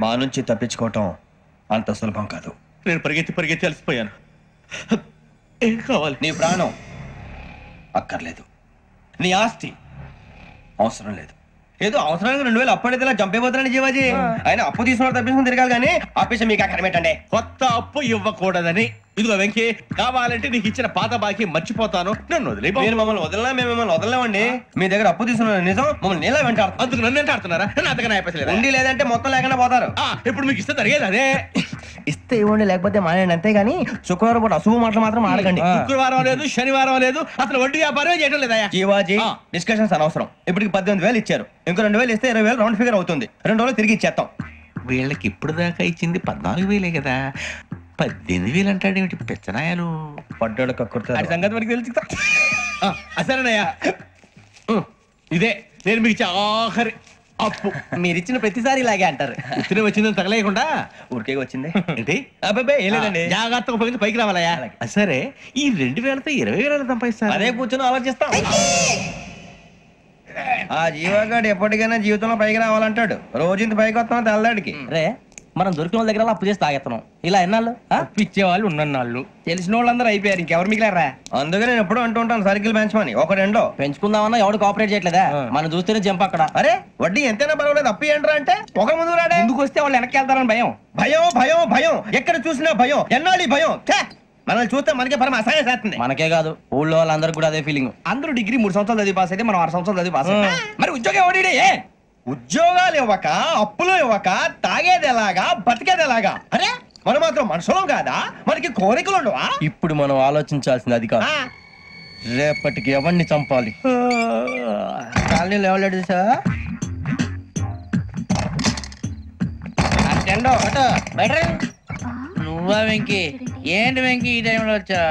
మా నుంచి తప్పించుకోవటం అంత సులభం కాదు. నేను పరిగెత్తి అలసిపోయాను. ఏం కావాలి? నీ ప్రాణం అక్కర్లేదు, నీ ఆస్తి అవసరం లేదు. ఏదో అవసరానికి 2000 అప్పటిలా చంపేపోతున్నాను జీవాజీ. ఆయన అప్పు తీసుకున్న తప్పించుకుని తిరగాలి కానీ ఆపేసి మీకు అక్కడ పెట్టండి. కొత్త అప్పు ఇవ్వకూడదని. ఇదిగో వెంకీ, కావాలంటే నీకు ఇచ్చిన పాత బాకీ మర్చిపోతాను, నన్ను వదిలే. మీరు మమ్మల్ని వదలనా? మేము మిమ్మల్ని వదలలేమండి. మీ దగ్గర అప్పు తీసుకున్న నిజం మమ్మల్ని నీలా వెంటాడు. అందుకు నన్ను ఎంత ఆడుతున్నారా? నన్ను అంతగా అయిపోలేదు. ఉండి లేదంటే మొత్తం లేకుండా పోతారు. ఇప్పుడు మీకు ఇస్తే జరిగేది అదే. ఇస్తే ఇవ్వండి, లేకపోతే మానేయండి, అంతేగాని శుక్రవారం పూట అశుభ మాటలు మాత్రం ఆడకండి. శుక్రవారం లేదు, శనివారం లేదు, అసలు వడ్డీ వ్యాపారం చేయడం లేదా? జీవాజీ, డిస్కషన్స్ అనవసరం. ఇప్పటికి 18,000 ఇచ్చారు, ఇంకో 2,000 ఇస్తే 20,000 రౌండ్ ఫిగర్ అవుతుంది. 2 రోజులు తిరిగి ఇచ్చేస్తాం. వీళ్ళకి ఇప్పుడు దాకా ఇచ్చింది 14,000 కదా, 18,000 అంటాడు ఏమిటి పెచ్చనాయాలు? పడ్డాడు కక్కుర్తాడు సంగతి వరకు తెలుసు. అసలేనయ్యా, ఇదే నేను మీకు ఇచ్చే ఆఖరి అప్పు. మీరు ఇచ్చిన ప్రతిసారి ఇలాగే అంటారు. ఇతనే వచ్చిందని తగలేయకుండా ఊరికే వచ్చింది ఏంటి? అబ్బాయి ఏం లేదండి, జాగ్రత్తగా ఉపయోగించి పైకి రావాలయ్యా. సరే, ఈ 2,000తో 20,000 సంపాదిస్తారు. అదే కూర్చొని ఆలోచిస్తాం. ఆ జీవగాడు ఎప్పటికైనా జీవితంలో పైకి రావాలంటాడు. రోజు ఇంత పైకి వస్తాం తెల్లడికి. రే, మనం దొరికిన వాళ్ళ దగ్గర అప్పు చేసి తాగెత్తనం. ఇలా ఎన్నాళ్ళు ఇచ్చే వాళ్ళు ఉన్నన్నాళ్ళు తెలిసిన వాళ్ళందరూ అయిపోయారు, ఇంకెవరు మిగిలారా? అందుకే నేను ఎప్పుడు అంటూ ఉంటాను సర్కిల్ పెంచమని. ఒక రెండో పెంచుకుందామన్నా ఎవడు కోఆపరేట్ చేయట్లేదా? మనం చూస్తేనే జంప్ అక్కడ. అరే వడ్డీ ఎంతైనా పర్వాలేదు, అప్పు ఏంట్రా అంటే ఒక ముందు రాడే. ముందుకు వస్తే వాళ్ళు వెనక్కి వెళ్తారని భయం. భయం భయం భయం, ఎక్కడ చూసినా భయం. ఎన్నాళ్ళు భయం? మనల్ని చూస్తే మనకే పరమ అసహాయం చేస్తుంది. మనకే కాదు, ఊళ్ళో వాళ్ళందరికీ కూడా అదే ఫీలింగ్. అందరూ డిగ్రీ 3 సంవత్సరాలు చదివి పాస్ అయితే మనం 6 సంవత్సరాలు చదివి పాస్ అయితే మరి ఉద్యోగం ఎవడి? ఉద్యోగాలు ఇవ్వక, అప్పులు ఇవ్వక, తాగేది ఎలాగా, బతికేది ఎలాగా? అరే మనం మాత్రం మనుషులం కాదా? మనకి కోరికలు ఉండవా? ఇప్పుడు మనం ఆలోచించాల్సింది అది కాదు, రేపటికి ఎవరిని చంపాలి. కాలనీలో ఎవరు సార్? నువ్వా వెంకీ? ఏంటి వెంకీ ఈ టైంలో వచ్చా?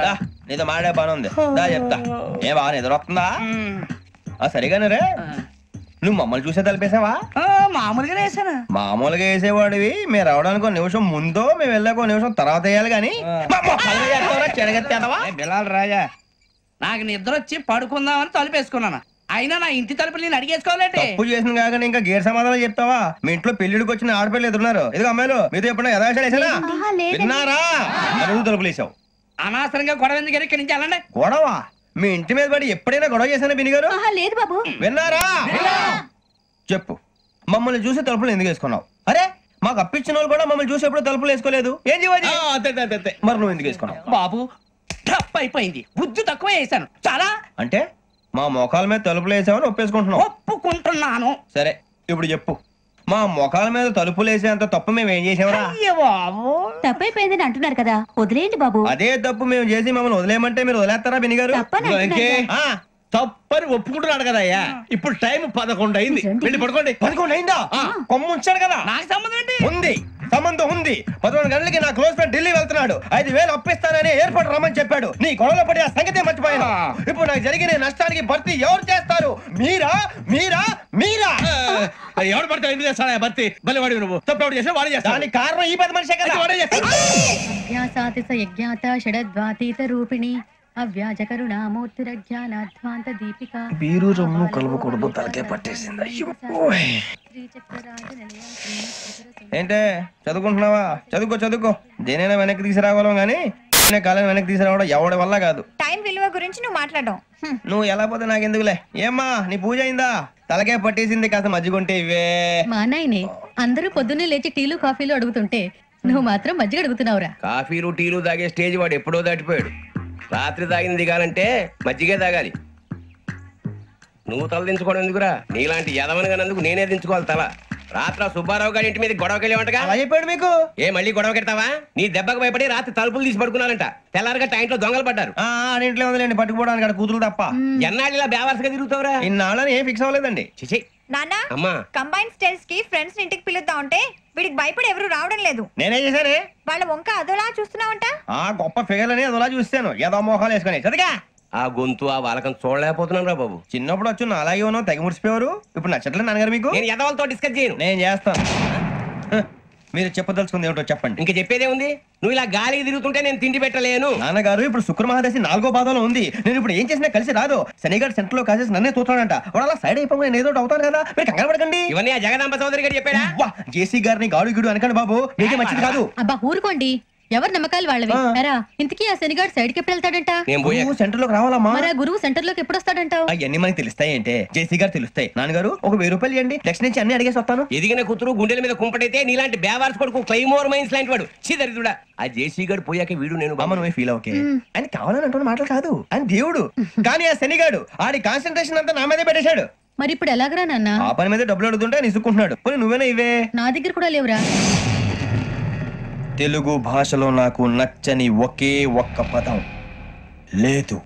నీతో మాడే పని ఉంది, దా చెప్తా. ఏ బాగా నిద్రొస్తుందా? సరిగానే రే, నువ్వు మమ్మల్ని చూసే తలిపేసావా? మామూలుగా వేసాను. మామూలుగా వేసేవాడివి. మీరు రావడానికి 1 నిమిషం ముందో, మేము వెళ్ళాక 1 నిమిషం తర్వాత వేయాలి కానీ బిలాల్ రాజా, నాకు నిద్ర వచ్చి పడుకుందామని తలుపేసుకున్నాను. అయినా నా ఇంటి తలుపులు నేను అడిగేసుకోవాలంటే తప్పు చేసిన కాక ఇంకా గేర్ సమాధానం చెప్తావా? మీ ఇంట్లో పెళ్లిడికి వచ్చిన ఆడపిల్లలు ఎదురున్నారు. ఇదిగో అమ్మాయిలు, మీతో ఎప్పుడైనా యథాశాలు వేసానా? విన్నారా? అడుగు తలుపులు వేసావు. అనవసరంగా గొడవ ఎందుకు ఇక్కడి నుంచి వెళ్ళండి. గొడవ? మీ ఇంటి మీద పడి ఎప్పుడైనా గొడవ చేశానా బిని గారు? లేదు బాబు. విన్నారా? చెప్పు, మమ్మల్ని చూసి తలుపులు ఎందుకు వేసుకున్నావు? అరే మాకు అప్పించిన వాళ్ళు కూడా మమ్మల్ని చూసి ఎప్పుడు తలుపులు వేసుకోలేదు. ఏం చేయాలి? మరి నువ్వు ఎందుకు వేసుకున్నావు? బాబు టప్ అయిపోయింది, బుద్ధి తక్కువ వేసాను చాలా. అంటే మా మొఖాల మీద తలుపులు వేసామని ఒప్పేసుకుంటున్నావు? ఒప్పుకుంటున్నాను. సరే ఇప్పుడు చెప్పు, మా మొఖాల మీద తలుపులు వేసేంత తప్పు మేము ఏం చేసామరా? తప్పైపోయిందని అంటున్నారు కదా, వదిలేయండి బాబు. అదే తప్పు మేము చేసి మమ్మల్ని వదిలేయమంటే మీరు వదిలేస్తారా బిని గారు? తప్పని ఒప్పుకుంటున్నాడు కదా అయ్యా. ఇప్పుడు టైం 11 అయింది, వెళ్ళి పడుకోండి. 11 అయిందా? కొమ్ము ఉంచాడు కదా. నాకు సంబంధం ఏంటి? ఉంది, సంబంధం ఉంది. 11 గంటలకి నా క్లోజ్ ఫ్రెండ్ ఢిల్లీ వెళ్తున్నాడు. 5,000 అప్పిస్తానని ఎయిర్పోర్ట్ రమ్మని చెప్పాడు. నీ గొడవలో పడి ఆ సంగతే మర్చిపోయాను. ఇప్పుడు నాకు జరిగిన నష్టానికి భర్తీ ఎవరు చేస్తారు? మీరా మీరా మీరా? ఎవడు పడితే ఎందుకు చేస్తాడా భర్తీ? మళ్ళీ వాడి నువ్వు తప్పు ఎవడు చేసా వాడే చేస్తా. దానికి కారణం ఈ 10 మనిషే కదా. వాడే చేస్తా. షడద్వాతీత రూపిణి అవ్యాజ కరుణామూర్తిరజ్ఞానాధ్వాంత దీపిక. బీరు రమ్ము కలవకూడదు, తలకే పట్టేసింది. ఏంటే చదువుకుంటున్నావా? చదువుకో చదువుకో. దేనైనా వెనక్కి తీసుకురావాలం గానీ కాలం వెనక్కి తీసుకురావడం ఎవడి వల్ల కాదు. టైం విలువ గురించి నువ్వు మాట్లాడడం. నువ్వు ఎలా పోతే నాకెందుకులే. ఏమ్మా నీ పూజ అయిందా? తలకే పట్టేసింది, కాస్త మజ్జిగుంటే ఇవే. మా నాయనే అందరూ పొద్దున్నే లేచి టీలు కాఫీలు అడుగుతుంటే నువ్వు మాత్రం మజ్జిగ అడుగుతున్నావురా. కాఫీలు టీలు తాగే స్టేజ్ వాడు ఎప్పుడో దాటిపోయాడు. రాత్రి తాగింది దిగాలంటే మజ్జిగే తాగాలి. నువ్వు తల దించుకోవడం ఎందుకురా? నీలాంటి యదవనగానందుకు నేనే దించుకోవాలి తల. రాత్ర సుబ్బారావు గారి ఇంటి మీద గొడవకి వెళ్ళేవంటగా. అలా చెప్పాడు మీకు? ఏ మళ్ళీ గొడవ కెడతావా? నీ దెబ్బకు భయపడి రాత్రి తలుపులు తీసి పడుకున్నారంట. తెల్లారగా టైంట్లో దొంగలు పడ్డారు. ఇంట్లో ఉందిలేండి, పట్టుకుపోవడానికి అక్కడ కూతురు తప్ప. ఎన్నాళ్ళు ఇలా బేవర్స్గా తిరుగుతావురా? ఇన్నాళ్ళని ఏం ఫిక్స్ అవ్వలేదండి. చిచి నాన్న, అమ్మా కంబైన్ స్టైల్స్ కి ఫ్రెండ్స్ ఇంటికి పిలుద్దాం అంటే వీడికి భయపడి ఎవరు రావడం లేదు. నేనే చేశానే? వాళ్ళ వంక అదోలా చూస్తున్నావంట. గొప్ప ఫిగర్ అని అదోలా చూస్తాను. ఏదో మోహాలు వేసుకుని చదిగా. ఆ గొంతు ఆ వాలకం చూడలేకపోతున్నాను రా బాబు. చిన్నప్పుడు వచ్చి నా అలాగే ఉన్నావు, తెగ ముడిచిపోయారు. ఇప్పుడు నచ్చట్లేదు నాన్నగారు మీకు? నేను ఎదవలతో డిస్కస్ చేయను. నేను చేస్తాను. మీరు చెప్పదలుచుకుంది ఏమిటో చెప్పండి. ఇంకా చెప్పేదే ఉంది. నువ్వు ఇలా గాలికి తిరుగుతుంటే నేను తిండి పెట్టలేను. నాన్నగారు ఇప్పుడు శుక్ర మహాదశి 4వ పాదంలో ఉంది. నేను ఇప్పుడు ఏం చేసినా కలిసి రాదు. శనిగారు సెంటర్ లో కాసేసి నన్నే చూస్తాడంట. వాడు అలా సైడ్ అయిపోయి నేను ఏదో అవుతాను కదా, మీరు కంగారు పడకండి. ఇవన్నీ ఆ జగదాంబ చౌదరి గారు చెప్పాడా? జేసీ గారిని గాడు గిడు అనకండి బాబు, మీకే మంచిది కాదు. అబ్బా ఊరుకోండి, ఎవరి నమ్మకాలు వాళ్ళవి. ఎరా ఇంతకీ ఆ శనిగాడు సైడ్ కి ఎప్పుడు వెళ్తాడంట? నేను పోయా. సెంటర్ లోకి రావాలమ్మా. మరి ఆ గురువు సెంటర్ లోకి ఎప్పుడు వస్తాడంటావు? అవన్నీ మనకి తెలుస్తాయి అంటే జేసీ గారు తెలుస్తాయి. నాన్నగారు ఒక 1000 రూపాయలు ఇవ్వండి, నెక్స్ట్ నుంచి అన్ని అడిగేసి వస్తాను. ఎదిగిన కూతురు గుండెల మీద కుంపటైతే నీలాంటి బేవార్స్ కొడుకు క్లైమోర్ మైన్స్ లాంటి వాడు చీదరిదుడా. ఆ జేసీ గారు పోయాక వీడు నేను అమ్మ నువ్వే ఫీల్ ఓకే. ఆయన కావాలని అంటున్న మాటలు కాదు, ఆయన దేవుడు. కానీ ఆ శనిగాడు ఆడి కాన్సన్ట్రేషన్ అంతా నా మీదే పెట్టేశాడు. మరి ఇప్పుడు ఎలాగరా నాన్న? ఆ పని మీద డబ్బులు అడుగుతుంటే ఆయన ఇసుక్కుంటున్నాడు. పోనీ నువ్వేనా ఇవే? నా దగ్గర కూడా లేవురా. తెలుగు భాషలో నాకు నచ్చని ఒకే ఒక్క పదం లేదు.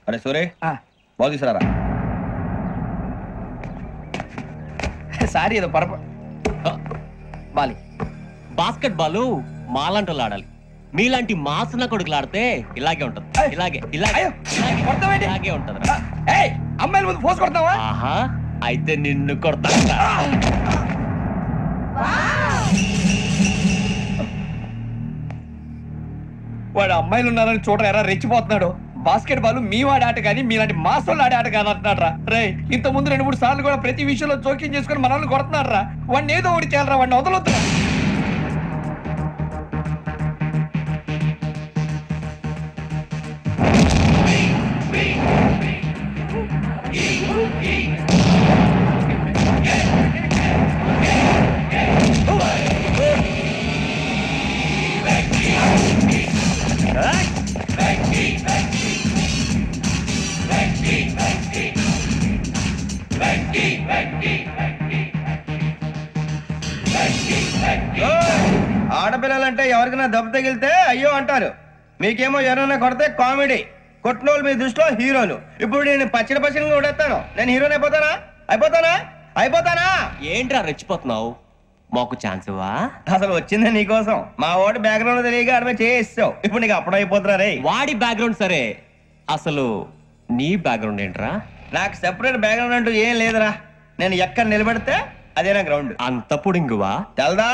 అరే సూరే బాగు తీసుకురారా. సారీ ఏదో పరప బాలి. బాస్కెట్ బాల్ మాలాంటి ఆడాలి. మీలాంటి మాసన కొడుకులు ఆడితే ఇలాగే ఉంటది. ఇలాగే ఇలాగే ఇలాగే ఉంటది. అమ్మాయిల ముందు పోసి కొడతావా? ఆహా, అయితే నిన్ను కొడతా. వాడు అమ్మాయిలు ఉన్నారని చూడరా ఎరా రెచ్చిపోతున్నాడు. బాస్కెట్ బాల్ మీ వాడి ఆట కానీ మీలాంటి మాసోళ్ళు ఆడే ఆట కాదు అంటున్నాడు రా. రే ఇంత ముందు 2-3 సార్లు కూడా ప్రతి విషయంలో జోక్యం చేసుకుని మనల్ని కొడుతున్నాడు రా. వాడిని ఏదో ఒకటి చేయాలరా, వాడిని వదలొద్దు. ఆడపిల్లలంటే ఎవరికైనా దెబ్బ తగిలితే అయ్యో అంటారు, మీకేమో ఎవరైనా కొడితే కామెడీ. కొట్టినోళ్ళు మీ దృష్టిలో హీరోలు. ఇప్పుడు నేను పచ్చడి కొడేస్తాను, నేను హీరోని అయిపోతానా? ఏంట్రా రెచ్చిపోతున్నావు? మాకు ఛాన్స్ ఇవ్వా? అసలు వచ్చిందే నీకోసం. మా వాడి బ్యాక్గ్రౌండ్ తెలియక ఆడమే చేయిస్తావు. ఇప్పుడు నీకు అప్పుడు అయిపోతున్నా రే. వాడి బ్యాక్గ్రౌండ్ సరే, అసలు నీ బ్యాక్గ్రౌండ్ ఏంట్రా? నాకు సెపరేట్ బ్యాక్గ్రౌండ్ అంటూ ఏం లేదురా. నేను ఎక్కడ నిలబడితే అదే నా గ్రౌండ్. అంత పుడింగువా? తెల్దా?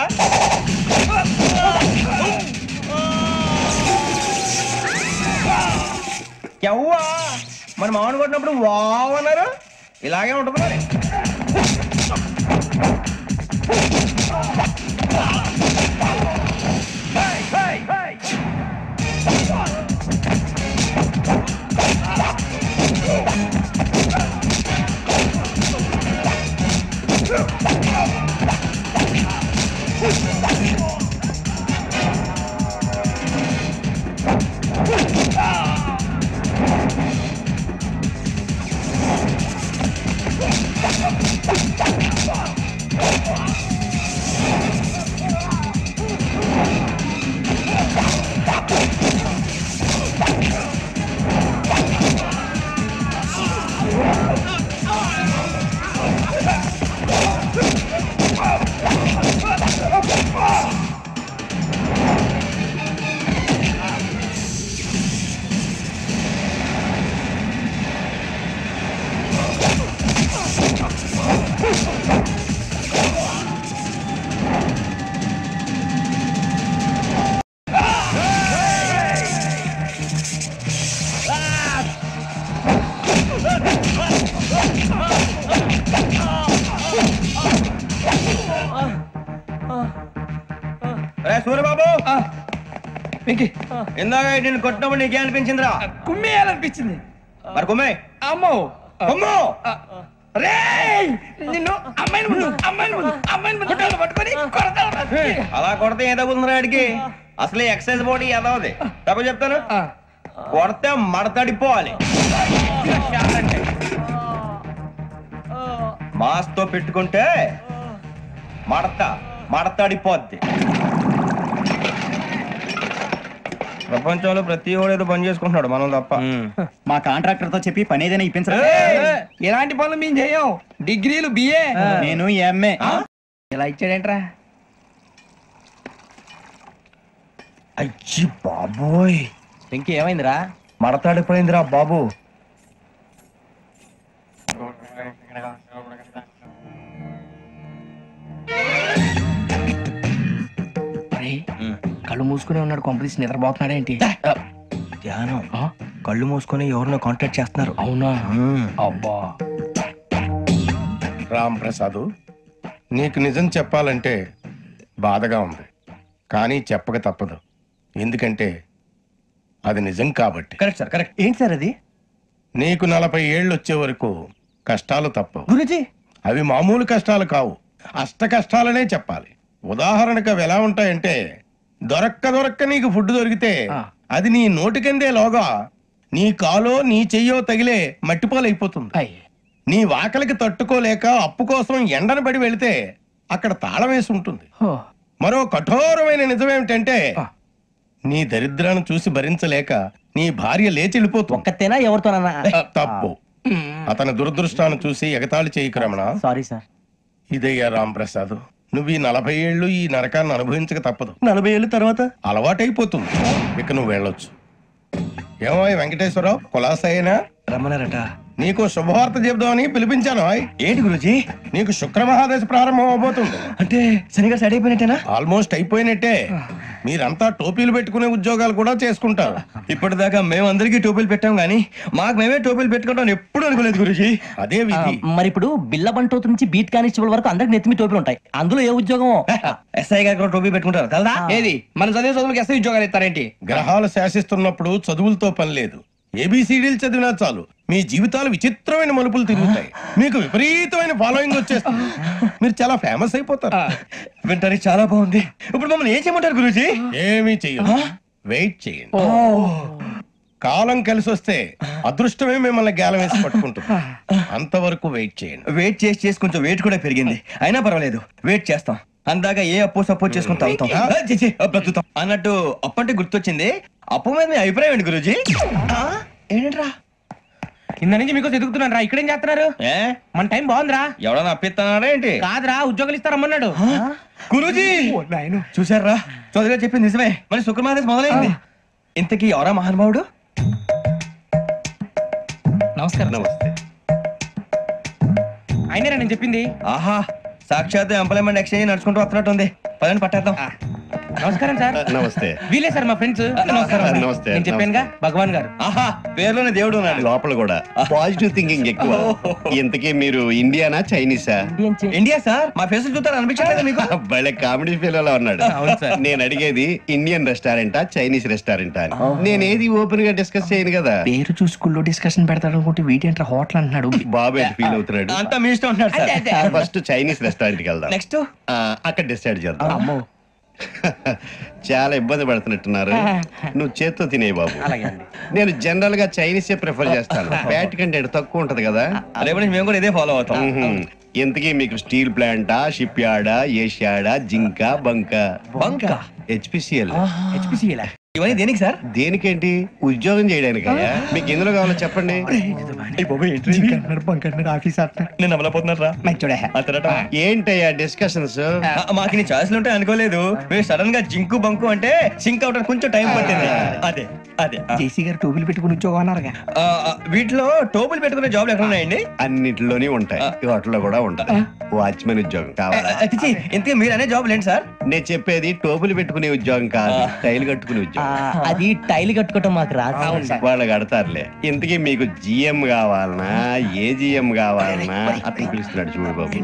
ఎవ్వా మన మామిడి కొట్టినప్పుడు వావ్ అన్నారు, ఇలాగే ఉంటుంది మరి. సూర్యబాబు, ఇందాక నేను కొట్టినప్పుడు నీకే అనిపించిందిరా? కుమ్మేయాలనిపించింది. మరి కుమ్మే. అమ్మో అమ్మో నిన్ను అమ్మాయిని పట్టుకొని అలా కొడితే ఏ తగ్గుతుందిరా ఆడికి? అసలు ఎక్సర్సైజ్ బాడీ ఏదవుది తప్ప చెప్తాను. కొడితే మడతడిపోవాలి. మాస్తో పెట్టుకుంటే మడతడిపోద్ది. ప్రపంచంలో ప్రతి వాడు ఏదో పని చేసుకుంటున్నాడు, మనం తప్ప. మా కాంట్రాక్టర్ తో చెప్పి పని ఏదైనా ఇప్పించరా? ఎలాంటి పనులు మేము చేయం. డిగ్రీలు బిఏ, నేను ఎంఏ. ఇలా ఇచ్చాడేంట్రా? అయ్యి బాబోయ్, ఇంకేమైందిరా? మడతాడిపోయిందిరా బాబు. కళ్ళు మూసుకునే ఉన్నాడు, కొంపదీసి నిద్రపోతున్నాడేంటి? ధ్యానం. కళ్ళు మూసుకొని ఎవరినో కాంటాక్ట్ చేస్తున్నారు. అవునా? అబ్బా. రామ్ ప్రసాద్, నీకు నిజం చెప్పాలంటే బాధగా ఉంది, కానీ చెప్పక తప్పదు. ఎందుకంటే అది నిజం కాబట్టి. Correct sir, correct. ఏంటి సార్ అది? నీకు 40 ఏళ్ళు వచ్చే వరకు కష్టాలు తప్పవు గురుజీ. అవి మామూలు కష్టాలు కావు, అష్ట కష్టాలనే చెప్పాలి. ఉదాహరణకు అవి ఎలా ఉంటాయంటే, దొరక్క నీకు ఫుడ్ దొరికితే అది నీ నోటికందే లోగా నీ కాలో నీ చెయ్యో తగిలే మట్టిపాలైపోతుంది. నీ వాకలికి తట్టుకోలేక అప్పు కోసం ఎండను పడి వెళితే అక్కడ తాళం వేసి ఉంటుంది. మరో కఠోరమైన నిజమేమిటంటే, నీ దరిద్రాన్ని చూసి భరించలేక నీ భార్య లేచి వెళ్ళిపోతుంది. ఒక్కతేనా ఎవరితోనన్నా? తప్పు. అతని దురదృష్టాన్ని చూసి ఎగతాళి చేయకు రమణ. Sorry sir. ఇదయ్యా రాంప్రసాద్, నువ్వు ఈ 40 ఏళ్ళు ఈ నరకాన్ని అనుభవించక తప్పదు. 40 ఏళ్ళ తర్వాత అలవాటైపోతుంది. ఇక నువ్వు వెళ్ళొచ్చు. ఏమో వెంకటేశ్వరరావు, కులాసైనా రమ్మన్నారట. నీకు శుభవార్త చెబుదామని పిలిపించాను. ఏంటి గురుజీ? నీకు శుక్రమహాదశ ప్రారంభం అవబోతుంది. అంటే శనిగా సెట్ అయిపోయినట్టేనా? ఆల్మోస్ట్ అయిపోయినట్టే. మీరంతా టోపీలు పెట్టుకునే ఉద్యోగాలు కూడా చేసుకుంటారు. ఇప్పటిదాకా మేమందరికీ టోపీలు పెట్టాం గానీ మాకు మేమే టోపీలు పెట్టుకుంటాం ఎప్పుడు అనుకోలేదు గురుజీ. అదే విధి. మరి ఇప్పుడు బిల్ల బంటోతు నుంచి బీట్ కానిస్టేబుల్ వరకు అందరికి నెత్తిమి టోపీలు ఉంటాయి. అందులో ఏ ఉద్యోగం? ఎస్ఐ గారు కూడా టోపీ పెట్టుకుంటారు కదా? ఏది మన చదివే చదువులకు ఎస్ఐ ఉద్యోగాలు ఇస్తారేంటి? గ్రహాలు శాసిస్తున్నప్పుడు చదువులతో పని లేదు. ఏబిసిడీలు చదివినా చాలు మీ జీవితాలు విచిత్రమైన మలుపులు తిరుగుతాయి. మీకు విపరీతమైన ఫాలోయింగ్ వచ్చేస్తుంది. మీరు చాలా ఫేమస్ అయిపోతారు. వింటానికి చాలా బాగుంది. ఇప్పుడు మమ్మల్ని ఏం చేయమంటారు గురూజీ? ఏమీ చెయ్యదు, వెయిట్ చేయండి. కాలం కలిసి వస్తే అదృష్టమే మిమ్మల్ని గేలం వేసి పట్టుకుంటుంది. అంతవరకు వెయిట్ చేయండి. వెయిట్ చేసి కొంచెం వెయిట్ కూడా పెరిగింది. అయినా పర్వాలేదు, వెయిట్ చేస్తాం. అందాక ఏ అప్పు సపోర్ట్ చేసుకుని తాగుతాం, బ్రతుకుతాం అన్నట్టు. అప్పు అంటే గుర్తొచ్చింది. అప్పు మీద మీ అభిప్రాయం ఏంటి గురూజీ? ఏంటరా కింద నుంచి మీకు ఎదుగుతున్నాను రా. ఇక్కడేం చేస్తున్నారు? మన టైం బాగుందిరా. ఎవడన్నా అప్పిస్తున్నారా ఏంటి? కాదురా, ఉద్యోగాలు ఇస్తారమ్మన్నాడు గురూజీ. చూసారా, చౌదరిగా చెప్పింది నిజమే. మరి శుక్రమాదేశ్ మొదలైంది. ఇంతకీ ఎవరా మహానుభావుడు? నమస్కారం. నమస్తే. అయినరా నేను చెప్పింది? ఆహా, సాక్షాత్ ఎంప్లాయ్మెంట్ ఎక్స్చేంజ్ నడుచుకుంటూ వస్తున్నట్టు ఉంది. పదండి పట్టేద్దాం. నమస్కారం సార్. నమస్తే. వీలే సార్ మా ఫ్రెండ్స్. నమస్కారం. నమస్తే. నేను చెప్పానుగా, భగవాన్ గారు. ఆహా, పేర్లోనే దేవుడు ఉన్నాడు. లోపల కూడా పాజిటివ్ థింకింగ్ ఎక్కువ. ఇంతకీ మీరు ఇండియానా చైనీసా? India sir. మా ఫేసులు చూస్తారు అనిపించలేదు మీకు? భలే కామెడీ ఫీల్ అలా ఉన్నాడు. నేను అడిగేది ఇండియన్ రెస్టారెంటా చైనీస్ రెస్టారెంటా అని. నేను ఏది ఓపెన్ గా డిస్కస్ చేయను కదా. పేరు చూసుకుల్లో డిస్కషన్ పెడతాడు అనుకుంటే వీటేంట్రా హోటల్ అంటున్నాడు. బాబు ఎట్ ఫీల్ అవుతున్నాడు. అంతా మీ ఇష్టం ఉంటున్నారు సార్. ఫస్ట్ చైనీస్ రెస్టారెంట్ కి వెళ్దాం. నెక్స్ట్ అక్కడ డిసైడ్ చేద్దాం. చాలా ఇబ్బంది పడుతున్నట్టున్నారు. నువ్వు చేత్తో తినే బాబు. నేను జనరల్ గా చైనీసే ప్రిఫర్ చేస్తాను. ఫ్యాట్ కంటెంట్ తక్కువ ఉంటది కదా. రేపు నుంచి మేము కూడా ఇదే ఫాలో అవుతాం. ఇంతకీ మీకు స్టీల్ ప్లాంటా, షిప్ యార్డా, ఏషియాడా, జింక, బంక? హెచ్పిసిఎల్. ఇవన్నీ దేనికి సార్? దేనికేంటి? ఉద్యోగం చేయడానికి. మీకు ఎందులో కావాలో చెప్పండి. నేను అమలపోతున్నారా? ఏంటయ్యా డిస్కషన్స్? మాకు నీ ఛాయిస్లు ఉంటాయి అనుకోలేదు. మీరు సడన్ గా జింకు బంకు అంటే సింక్ అవడానికి కొంచెం టైం పట్టింది. అదే అదే జేసీ గారు టోపీలు పెట్టుకుని ఉద్యోగం అన్నారుగా. వీటిలో టోపులు పెట్టుకునే జాబ్లు ఎక్కడ ఉన్నాయండి? అన్నిటిలోనే ఉంటాయి. వాటిలో కూడా ఉంటాయి. వాచ్మెన్ ఉద్యోగం కావాలా? ఇంతకీ మీరు అనే జాబ్ ఏంటి సార్? నేను చెప్పేది టోపులు పెట్టుకునే ఉద్యోగం కాదు, టైల్ కట్టుకునే ఉద్యోగం. అది టైల్ కట్టుకోవటం మాకు రాదు. వాళ్ళు కడతారులే. ఇంతకీ మీకు జిఎం కావాలనా, ఏజిఎం కావాలనా? అతను పిలుస్తున్నాడు చూడు బాబు.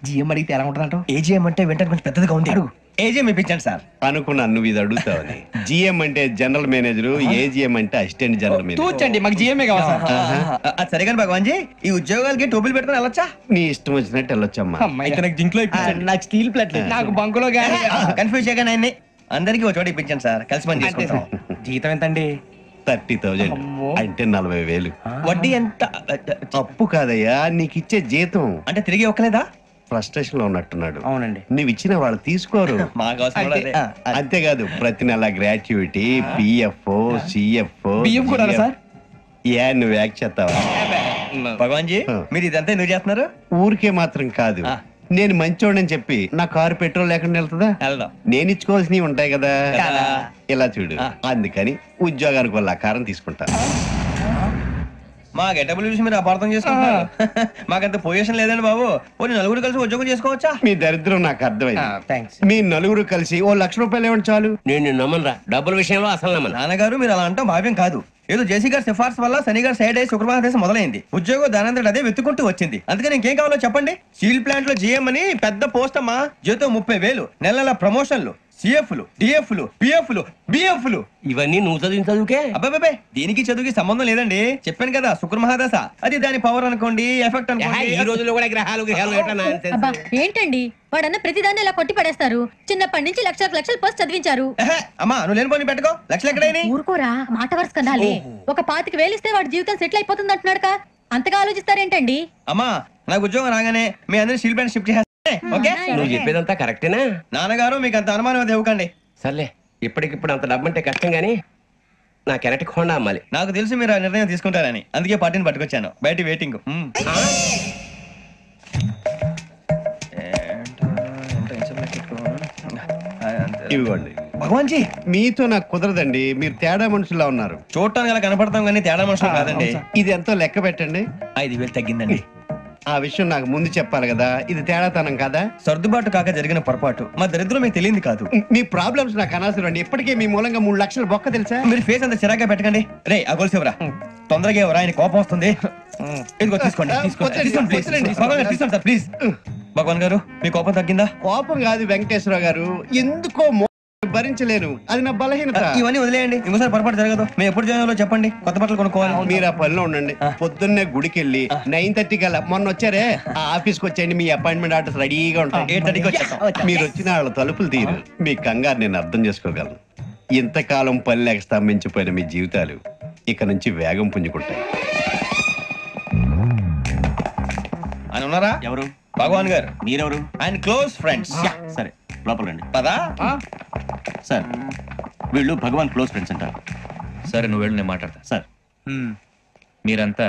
జిఎం అడిగితే ఎలా ఉంటుందంట? ఏజీఎం అంటే వెంటనే కొంచెం పెద్దదిగా ఉంది. అడుగు. ఏజీఎం ఇప్పించండి సార్. అనుకున్నాను నువ్వు ఇది అడుగుతావని. జిఎం అంటే జనరల్ మేనేజర్, ఏజిఎం అంటే అసిస్టెంట్ జనరల్ మేనేజర్. తూచండి, మాకు జిఎంఏ కావాలి సార్. అది సరే కానీ భగవాన్ జీ, ఈ ఉద్యోగాలకి టోపులు పెట్టుకుని వెళ్ళొచ్చా? నీ ఇష్టం వచ్చినట్టు వెళ్ళొచ్చమ్మా. నాకు స్టీల్ ప్లేట్, నాకు బంకులో గానీ కన్ఫ్యూజ్ చేయగానే ఆయన్ని అందరికీ ఒక చోట ఇప్పించండి సార్. కలిసి పని చేసుకుంటాం. జీతం ఎంతండి? 30,000 అంటే 40,000. వడ్డీ ఎంత? అప్పు కాదయ్యా, నీకు ఇచ్చే జీతం. అంటే తిరిగి ఒక్కలేదా? ఫ్రస్ట్రేషన్ లో ఉన్నట్టున్నాడు. అవునండి. నువ్వు ఇచ్చిన వాళ్ళు తీసుకోరు. మాకు అవసరం కూడా అదే. అంతేకాదు ప్రతి నెల గ్రాట్యుటీ, పిఎఫ్, సిఎఫ్. బియ్యం కూడా సార్? నువ్వు యాక్ట్ చేస్తావా? భగవాన్ జీ, మీరు ఇదంతా ఎందుకు చేస్తున్నారు? ఊరికే మాత్రం కాదు, నేను మంచోడని చెప్పి నా కారు పెట్రోల్ లేకుండా వెళ్తుందా? వెళ్దాం. నేను ఇచ్చుకోవాల్సినవి ఉంటాయి కదా. ఇలా చూడు, అందుకని ఉద్యోగానికి వాళ్ళ ఆకారం తీసుకుంటా. మా గెటబుల్ చూసి మీరు అపార్థం చేసుకుంటున్నారు. మాకంత పొజిషన్ లేదండి బాబు. పోనీ నలుగురు కలిసి ఉద్యోగం చేసుకోవచ్చా? మీ దరిద్రం నాకు అర్థమైంది. మీ నలుగురు కలిసి ఓ ₹1,00,000 ఇవ్వండి చాలు. నేను నమ్మనరా, డబ్బుల విషయంలో అసలు నమ్మను. నాన్నగారు మీరు అలా అంటాం భావ్యం కాదు. ఏదో జేసీ గారి సిఫార్సు వల్ల శని గారు సైడ్ అయ్యి శుక్రవారం దేశం మొదలైంది. ఉద్యోగం దానంతటి అదే వెతుకుంటూ వచ్చింది. అందుకని ఇంకేం కావాలో చెప్పండి. స్టీల్ ప్లాంట్ లో జీఎం అని పెద్ద పోస్ట్ అమ్మా. జీతం 30,000, నెల నెల ప్రమోషన్లు, సిఎఫ్లు, డిఎఫ్లు, పిఎఫ్లు, బిఎఫ్లు. ఇవన్నీ నువ్వు చదివిన చదువుకే? అబ్బాబే దీనికి చదువుకి సంబంధం లేదండి. చెప్పాను కదా శుక్ర మహాదశ. అది దాని పవర్ అనుకోండి, ఎఫెక్ట్ అనుకోండి. ఈ రోజుల్లో కూడా గ్రహాలు అబ్బా ఏంటండి వాడన్న ప్రతిదాన్ని ఇలా కొట్టి పడేస్తారు. చిన్నప్పటి నుంచి లక్షలు పోస్ట్ చదివించారు. అమ్మా నువ్వు లేని పోనీ పెట్టుకో. లక్షలు ఎక్కడైనా ఊరుకోరా, మాట వరుస కదాలే. ఒక 25,000 ఇస్తే వాడి జీవితం సెటిల్ అయిపోతుంది అంటున్నాడుగా. అంతగా ఆలోచిస్తారేంటండి? అమ్మా నాకు ఉద్యోగం రాగానే మీ అందరూ స్టీల్ ప్లాంట్ షిఫ్ట్ చేస్తే ఓకే. నువ్వు చెప్పేదంతా కరెక్టేనా? నాన్నగారు మీకు అంత అనుమానం అది ఇవ్వకండి. సర్లే, ఇప్పటికిప్పుడు అంత డబ్బు అంటే కష్టం గానీ నా కెనటిక్ హోండా అమ్మాలి. నాకు తెలుసు మీరు ఆ నిర్ణయం తీసుకుంటారని, అందుకే పార్టీని పట్టుకొచ్చాను. బయట వెయిటింగ్. ఇవ్వండి. భగవాన్ జీ మీతో నాకు కుదరదండి. మీరు తేడా మనుషులా ఉన్నారు. చూడటానికి అలా కనపడతాం కానీ తేడా మనుషులు కాదండి. ఇది ఎంతో లెక్క పెట్టండి. 5,000 తగ్గిందండి. ఆ విషయం నాకు ముందు చెప్పాలి కదా. ఇది తేడాతనం కదా. సర్దుబాటు కాక జరిగిన పొరపాటు. మా దరిద్రం మీకు తెలియదు కాదు. మీ ప్రాబ్లమ్స్ నాకు అనవసరం అండి. ఇప్పటికే మీ మూలంగా 3 లక్షల బొక్క తెలుసా? మీరు ఫేస్ అంత చిరాగ్గా పెట్టకండి. రే ఆ గొలుసేవరా, తొందరగా ఎవరా, ఆయన కోపం వస్తుంది. ఇదిగో తీసుకోండి. భగవాన్ గారు తీసుకోండి సార్ ప్లీజ్. భగవాన్ గారు మీ కోపం తగ్గిందా? కోపం కాదు వెంకటేశ్వర గారు, ఎందుకో భరించలేను. అది నా బలహీనత. ఇవన్నీ వదిలేయండి, ఇంకోసారి పొరపాటు జరగదు. మేము ఎప్పుడు జాయిన్ చెప్పండి, కొత్త బట్టలు కొనుక్కోవాలి. మీరు ఆ పనిలో ఉండండి. పొద్దున్నే గుడికి వెళ్ళి 9:30 కల్లా, మొన్న వచ్చారే ఆ ఆఫీస్కి వచ్చేయండి. మీ అపాయింట్మెంట్ ఆర్డర్స్ రెడీగా ఉంటాయి. 8:30కి వచ్చేస్తాం. మీరు వచ్చిన వాళ్ళ తలుపులు తీరు. మీ కంగారు నేను అర్థం చేసుకోగలను. ఇంతకాలం పని లేక స్తంభించిపోయిన మీ జీవితాలు ఇక నుంచి వేగం పుంజుకుంటాయి. ఆయన ఉన్నారా? ఎవరు? భగవాన్ గారు. మీరెవరు? ఆయన క్లోజ్ ఫ్రెండ్స్. సరే లోపల రండి. పదా సార్ వీళ్ళు భగవాన్ క్లోజ్ ఫ్రెండ్స్ అంటారు. సరే నువ్వు వెళ్ళు, నేను మాట్లాడతా. సార్ మీరంతా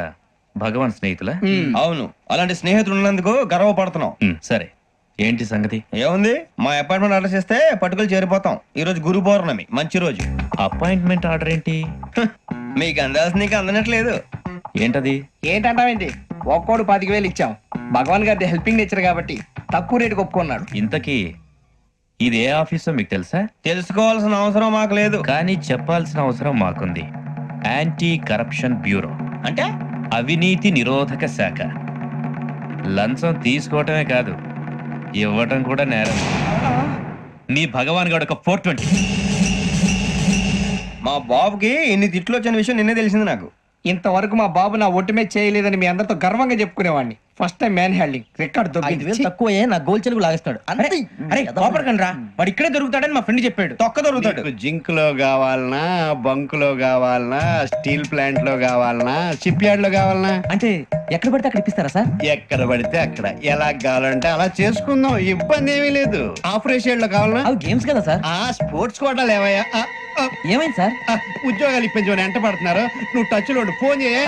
భగవాన్ స్నేహితులా? అవును, అలాంటి స్నేహితులు ఉన్నందుకు గర్వపడుతున్నాం. సరే ఏంటి సంగతి? ఏముంది, మా అపాయింట్మెంట్ ఆర్డర్ చేస్తే పట్టుకులు చేరిపోతాం. ఈ రోజు గురు పౌర్ణమి, మంచి రోజు. అపాయింట్మెంట్ ఆర్డర్ ఏంటి? మీకు అందాల్సిన నీకు అందనట్లేదు. ఏంటది? ఏంటంటావేంటి? ఒక్కోడు 25,000 ఇచ్చాం. భగవాన్ గారి హెల్పింగ్ నేచర్ కాబట్టి తక్కువ రేటుకి ఒప్పుకున్నాడు. ఇంతకీ ఇది ఏ ఆఫీసో మీకు తెలుసా? తెలుసుకోవాల్సిన అవసరం మాకు లేదు, కానీ చెప్పాల్సిన అవసరం మాకుంది. యాంటీ కరప్షన్ బ్యూరో అంటే అవినీతి నిరోధక శాఖ. లంచం తీసుకోవటమే కాదు, ఇవ్వటం కూడా నేరం. మీ భగవాన్ గారు ఒక 420. మా బాబుకి ఇన్ని తిట్లు వచ్చిన విషయం నిన్నే తెలిసింది నాకు. ఇంతవరకు మా బాబు నా ఒట్టుమే చేయలేదని మీ అందరితో గర్వంగా చెప్పుకునేవాడిని. First time man handing record దొరికింది. తక్కువ నా గోల్ చెలుగు లాగేస్తాడు. అరే కోపడకండి రా, వాడు ఇక్కడే దొరుకుతాడని మా ఫ్రెండ్ చెప్పాడు. తొక్క దొరుకుతాడు. జింక్ లో కావాలనా, బంక్ లో కావాలనా, స్టీల్ ప్లాంట్ లో కావాలనా, షిప్ యార్డ్ లో కావాలనా? అంటే ఎక్కడ పడితే అక్కడ ఇప్పిస్తారా సార్? ఎక్కడ పడితే అక్కడ, ఎలా కావాలంటే అలా చేసుకుందాం. ఇబ్బంది ఏమీ లేదు. ఆపరేషన్ లో కావాలనా? అవి గేమ్స్ కదా సార్. ఆ స్పోర్ట్స్ కోటా లేవయ్యా. ఏమైంది సార్? ఉద్యోగాలు ఇప్పించమని ఎంట పడుతున్నారు. నువ్వు టచ్ లో ఫోన్ చేయ.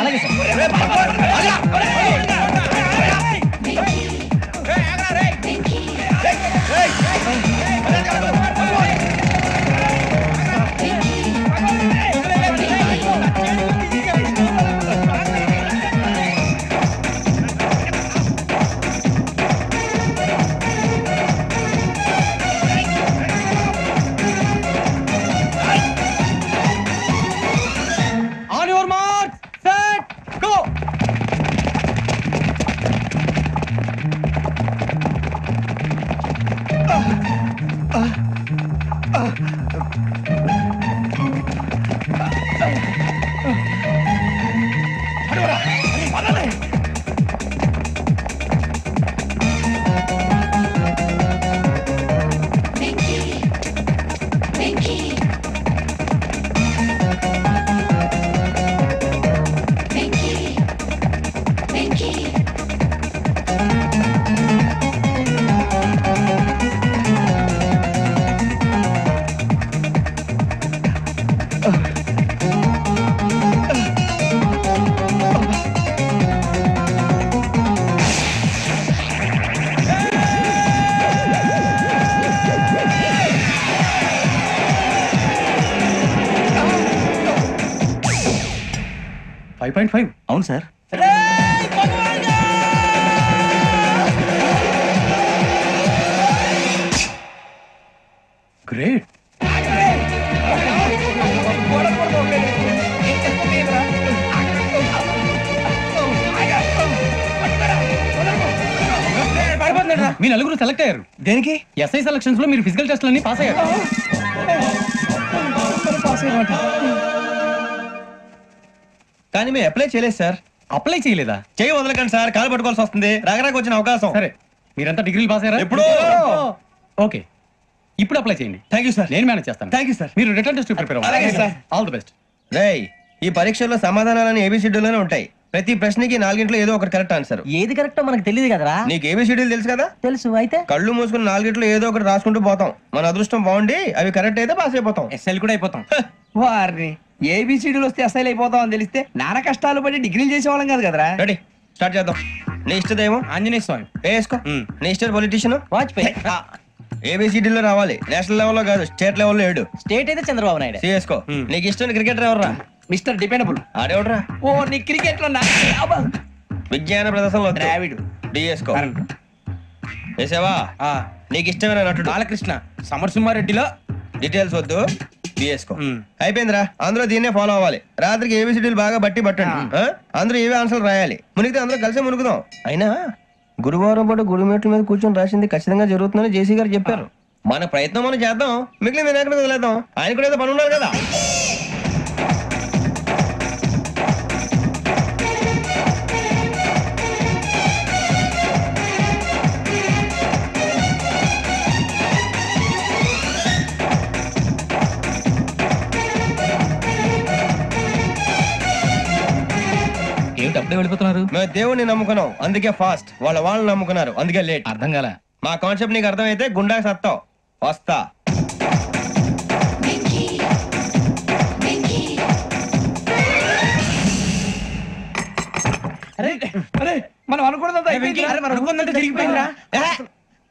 5.5. అవును సార్. గ్రేట్. మీ నలుగురు సెలెక్ట్ అయ్యారు. దేనికి? ఎస్ఐ సెలక్షన్స్ లో మీరు ఫిజికల్ టెస్ట్ అన్ని పాస్ అయ్యారు. కానీ మేము అప్లై చేయలేదు సార్. అప్లై చేయలేదా? చేయి వదలకండి సార్, కాలు పట్టుకోవాల్సి వస్తుంది. రాగరాకు వచ్చిన అవకాశం. సరే, మీరంతా డిగ్రీలు పాస్ అయ్యారా? ఎప్పుడో. ఓకే, ఇప్పుడు అప్లై చేయండి. Thank you sir. నేను మేనేజ్ చేస్తాను. Thank you sir. మీరు రిటర్న్ టెస్ట్ ప్రిపేర్ అలాగే సార్. All the best. రేయ్, ఈ పరీక్షల్లో సమాధానాలని ఏబిసిడ్యూల్లోనే ఉంటాయి. ప్రతి ప్రశ్నకి 4 ఏదో ఒకటి కరెక్ట్ ఆన్సర్. ఏది కరెక్టో మనకు తెలియదు కదరా. నీకు ఏబిసిడ్యూల్ తెలుసు కదా? తెలుసు. అయితే కళ్ళు మూసుకుని 4 ఏదో ఒకటి రాసుకుంటూ పోతాం. మన అదృష్టం బాగుండి అవి కరెక్ట్ అయితే పాస్ అయిపోతాం. ఎస్ఎల్ కూడా అయిపోతాం. వారిని ఏబిసిడీలు వస్తే అసైల్ అయిపోతాం అని తెలిస్తే నాన్న కష్టాలు పడి డిగ్రీలు చేసేవాళ్ళం కాదు కదరా. రెడీ, స్టార్ట్ చేద్దాం. నీ ఇష్టదేమో ఆంజనేయ స్వామి. వేసుకో. నీ ఇష్ట పొలిటీషియన్ వాజ్పేయి. ఏబిసిడీలో రావాలి. నేషనల్ లెవెల్లో కాదు, స్టేట్ లెవెల్లో 7. స్టేట్ అయితే చంద్రబాబు నాయుడు. సిఎస్కో. నీకు ఇష్టం క్రికెటర్ ఎవర్రా? Mister dependable. ఆడేవడరా? ఓ నీ క్రికెట్ లో విజ్ఞాన ప్రదర్శనలో ద్రావిడు. డిఎస్కో. వేసావా? నీకు ఇష్టమైన నటుడు? బాలకృష్ణ. సమర్సింహారెడ్డిలో డీటెయిల్స్ వద్దు, బిఎస్కో. అయిపోయిందిరా. అందరూ దీన్నే ఫాలో అవ్వాలి. రాత్రికి ఏబిసిడీలు బాగా బట్టి పట్టండి. అందరూ ఏవే ఆన్సర్లు రాయాలి. మునిగితే అందరూ కలిసి మునుగుదాం. అయినా గురువారం పాటు గురుమేట్ల మీద కూర్చొని రాసింది ఖచ్చితంగా జరుగుతుందని జేసీ గారు చెప్పారు. మన ప్రయత్నం మనం చేద్దాం, మిగిలిన ఎక్కడ వదిలేద్దాం. ఆయన కూడా ఏదో పని ఉండాలి కదా. ఏమిటి అప్పుడే వెళ్ళిపోతున్నారు? మేము దేవుడిని నమ్ముకున్నాం, అందుకే ఫాస్ట్. వాళ్ళని నమ్ముకున్నారు, అందుకే లేట్. అర్థం కాల. మా కాన్సెప్ట్ నీకు అర్థమైతే గుండా సత్తావు. వస్తా. మనం అనుకున్నదంతా జరిగిపోయిందిరా.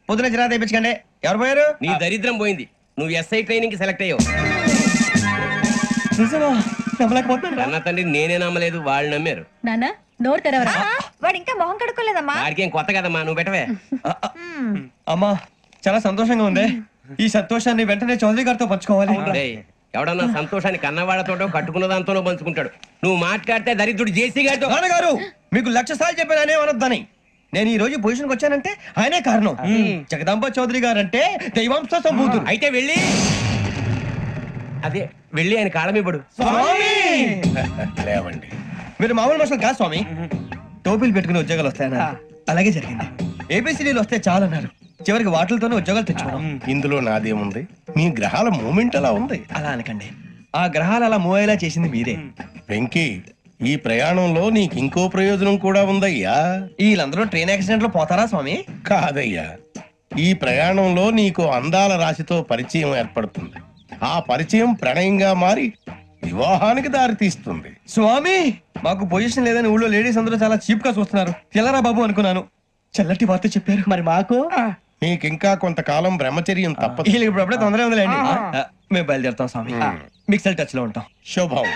పొద్దున చిరా తెప్పించకండి. ఎవరు పోయారు? నీ దరిద్రం పోయింది. నువ్వు ఎస్ఐ ట్రైనింగ్ కి సెలెక్ట్ అయ్యావు. అన్న తండ్రి నేనే నమ్మలేదు, వాళ్ళు నమ్మారు. నాన్న నోరు తెరవరా. వాడు ఇంకా మొహం కడుక్కోలేదమ్మా. వాడికి ఏం కొత్త కదమ్మా, నువ్వు పెట్టవే. అమ్మా, చాలా సంతోషంగా ఉంది. ఈ సంతోషాన్ని వెంటనే చౌదరి గారితో పంచుకోవాలి. డేయ్, ఎవడన్నా సంతోషాన్ని కన్నవాళ్లతోటో కట్టుకున్న దాంతోనో పంచుకుంటాడు. నువ్వు మాట్లాడితే దరిద్రుడు జేసీ గారితో. నాన్నగారు, మీకు 1,00,000 సార్లు చెప్పాననే అనొద్దని. నేను ఈ రోజు పొజిషన్కి వచ్చానంటే ఆయనే కారణం. జగదాంబ చౌదరి గారు అంటే దైవాంశ సంభూతుడు. అయితే వెళ్ళి అదే వెళ్ళి ఆయన కాళ్ళమివ్వడు. లేవండి. మీరు మామూలు మనుషులు కాదు స్వామి. టోపీలు పెట్టుకుని ఉద్యోగాలు వస్తాయన్నారు, అలాగే జరిగింది. ఏబిసిడీలు వస్తే చాలన్నారు, చివరికి వాటిలతోనే ఉద్యోగాలు తెచ్చుకున్నాం. ఇందులో నాదేముంది? మీ గ్రహాల మూమెంట్ అలా ఉంది. అలా అనకండి, ఆ గ్రహాలు అలా మూవ్ అయ్యేలా చేసింది మీరే. వెంకీ, ఈ ప్రయాణంలో నీకు ఇంకో ప్రయోజనం కూడా ఉందయ్యా. వీళ్ళందరూ ట్రైన్ యాక్సిడెంట్ లో పోతారా స్వామి? కాదయ్యా, ఈ ప్రయాణంలో నీకు అందాల రాశితో పరిచయం ఏర్పడుతుంది. ఆ పరిచయం ప్రణయంగా మారి వివాహానికి దారి తీస్తుంది. స్వామి, మాకు పొజిషన్ లేదని ఊళ్ళో లేడీస్ అందరూ చాలా చీప్ గా చూస్తున్నారు. తెల్లరా బాబు అనుకున్నాను. చల్లటి వార్త చెప్పారు. మరి మాకు నీకింకా కొంతకాలం బ్రహ్మచర్యం తప్పదు. వీళ్ళకి ఇప్పుడు అప్పుడే తొందరగా ఉందిలేండి. మేము బయలుదేరుతాం స్వామి. మిక్సెల్ టచ్ లో ఉంటాం. శుభం.